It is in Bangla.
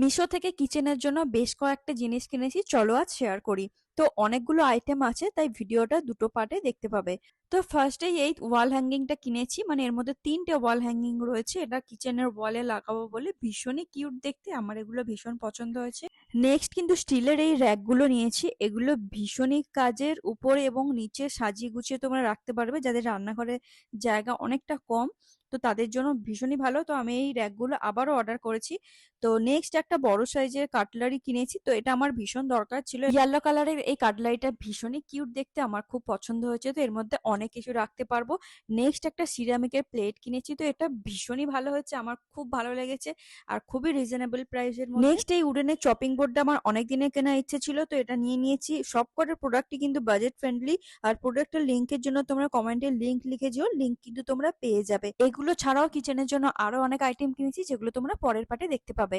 মিশো থেকে কিচেনের জন্য বেশ কয়েকটা জিনিস কিনেছি, চলো আজ শেয়ার করি। তো অনেকগুলো আইটেম আছে, তাই ভিডিওটা দুটো পার্টে দেখতে পাবে। তো ফার্স্টেই এই ওয়াল হ্যাঙ্গিংটা কিনেছি, মানে এর মধ্যে তিনটে ওয়াল হ্যাঙ্গিং রয়েছে, এটা কিচেনের ওয়ালে লাগাবো বলে ভীষণই কিউট দেখতে, আমার এগুলো ভীষণ পছন্দ হয়েছে। নেক্সট কিন্তু স্টিলের এই র্যাকগুলো নিয়েছি, এগুলো ভীষণই কাজের, উপরে এবং নিচে সাজিয়ে গুছিয়ে তোমরা রাখতে পারবে, যাদের রান্নাঘরে জায়গা অনেকটা কম, তো তাদের জন্য ভীষণই ভালো। তো আমি এই র্যাকগুলো আবারও অর্ডার করেছি। তো নেক্সট একটা বড় সাইজের কাটলারি কিনেছি, তো এটা আমার ভীষণ দরকার ছিল। ইয়েলো কালারের এই কাটলারিটা ভীষণই কিউট দেখতে, আমার খুব পছন্দ হয়েছে, তো এর মধ্যে অনেক কিছু রাখতে পারবো। নেক্সট একটা সিরামিকের প্লেট কিনেছি, তো এটা ভীষণই ভালো হয়েছে, আমার খুব ভালো লেগেছে আর খুবই রিজনেবল প্রাইসের মধ্যে। নেক্সট এই উডেনের চপিং বোর্ডটা আমার অনেক দিনের কেনার ইচ্ছে ছিল, তো এটা নিয়ে নিয়েছি। সবকটা প্রোডাক্টই কিন্তু বাজেট ফ্রেন্ডলি, আর প্রোডাক্টের লিঙ্কের জন্য তোমরা কমেন্টে লিঙ্ক লিখে যেও, লিঙ্ক কিন্তু তোমরা পেয়ে যাবে। এগুলো ছাড়াও কিচেনের জন্য আরো অনেক আইটেম কিনেছি, যেগুলো তোমরা পরের পার্টে দেখতে পাবে।